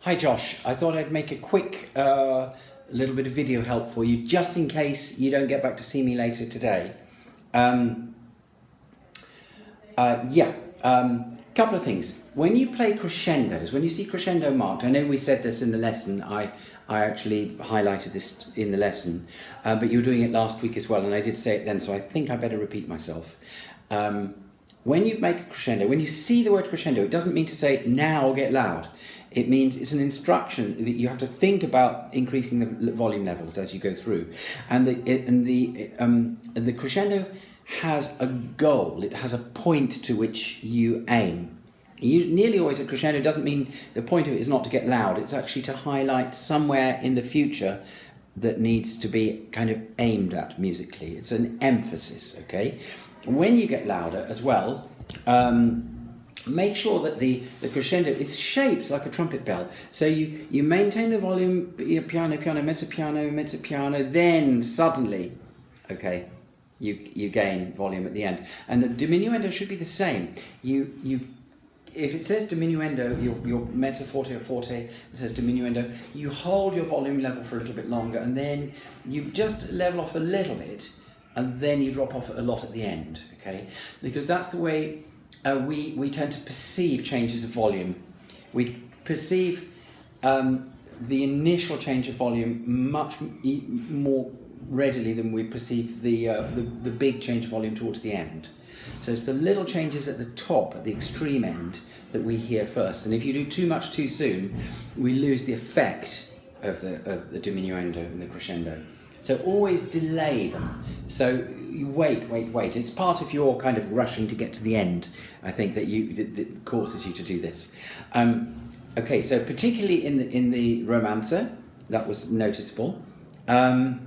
Hi Josh, I thought I'd make a quick little bit of video help for you, just in case you don't get back to see me later today. Couple of things. When you play crescendos, when you see crescendo marked, I know we said this in the lesson, I actually highlighted this in the lesson, but you were doing it last week as well, and I did say it then, so I think I better repeat myself. When you make a crescendo, when you see the word crescendo, it doesn't mean to say now get loud. It means it's an instruction that you have to think about increasing the volume levels as you go through, and the crescendo has a goal. It has a point to which you aim. Nearly always a crescendo doesn't mean the point of it is not to get loud. It's actually to highlight somewhere in the future that needs to be kind of aimed at musically. It's an emphasis, okay? When you get louder as well, make sure that the crescendo is shaped like a trumpet bell. So you maintain the volume, piano, piano, mezzo piano, mezzo piano, then suddenly, okay, you gain volume at the end. And the diminuendo should be the same. If it says diminuendo, your mezzo forte or forte, it says diminuendo, you hold your volume level for a little bit longer, and then you just level off a little bit, and then you drop off a lot at the end, okay? Because that's the way we tend to perceive changes of volume. We perceive the initial change of volume much more readily than we perceive the big change of volume towards the end. So it's the little changes at the top, at the extreme end, that we hear first. And if you do too much too soon, we lose the effect of the diminuendo and the crescendo. So always delay them. So you wait. It's part of your kind of rushing to get to the end, I think, that causes you to do this. Okay, so particularly in the romancer, that was noticeable. And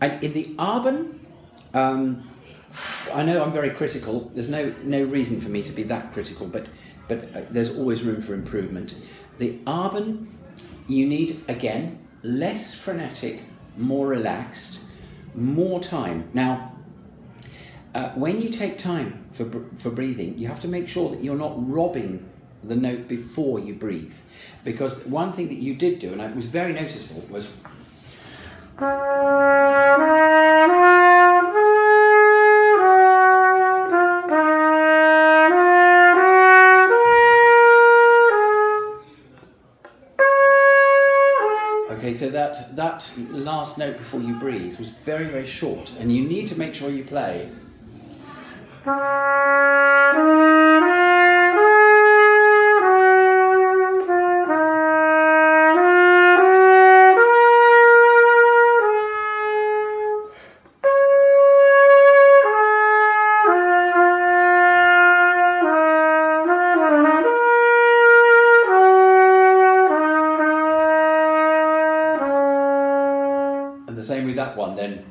in the Abend, I know I'm very critical. There's no reason for me to be that critical, but there's always room for improvement. The Abend, you need, again, less frenetic, more relaxed, more time. Now, when you take time for breathing, you have to make sure that you're not robbing the note before you breathe. Because one thing that you did do, and it was very noticeable, was okay, so that last note before you breathe was very, very short, and you need to make sure you play. And the same with that one then.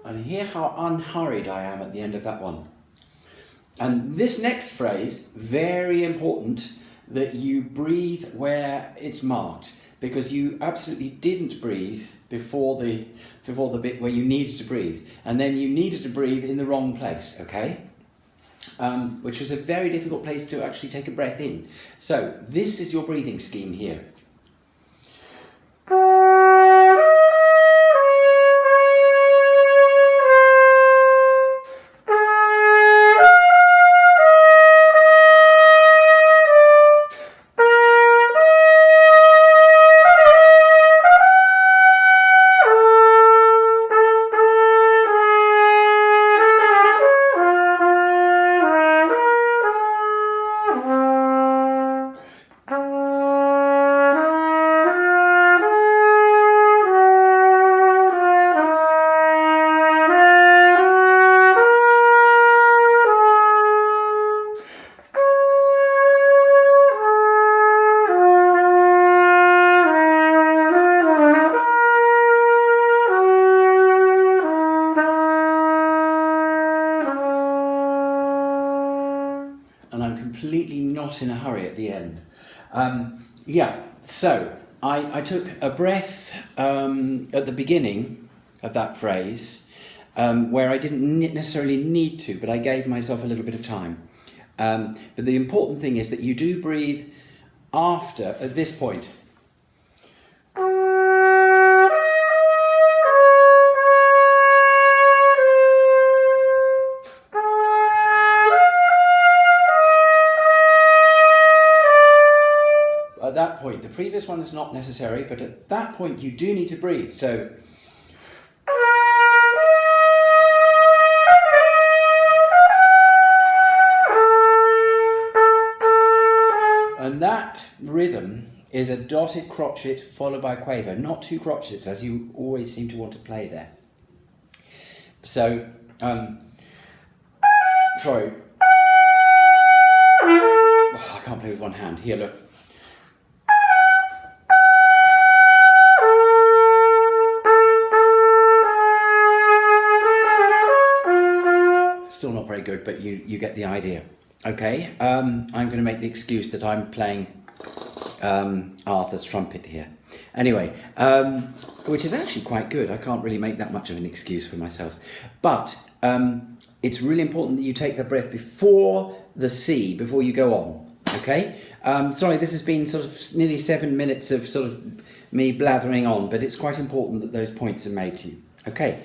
And hear how unhurried I am at the end of that one. And this next phrase, very important that you breathe where it's marked, because you absolutely didn't breathe before the bit where you needed to breathe, and then you needed to breathe in the wrong place, okay? Which was a very difficult place to actually take a breath in. So this is your breathing scheme here. not in a hurry at the end. Yeah, so I took a breath at the beginning of that phrase where I didn't necessarily need to, but I gave myself a little bit of time. But the important thing is that you do breathe after, at this point. At that point, the previous one is not necessary, but at that point you do need to breathe. So and that rhythm is a dotted crotchet followed by a quaver, not two crotchets as you always seem to want to play there. So, sorry. Oh, I can't play with one hand. Here, look. Still not very good, but you get the idea. Okay, I'm going to make the excuse that I'm playing Arthur's trumpet here. Anyway, which is actually quite good. I can't really make that much of an excuse for myself. But it's really important that you take the breath before the C, before you go on. Okay? Sorry, this has been sort of nearly 7 minutes of sort of me blathering on, but it's quite important that those points are made to you. Okay.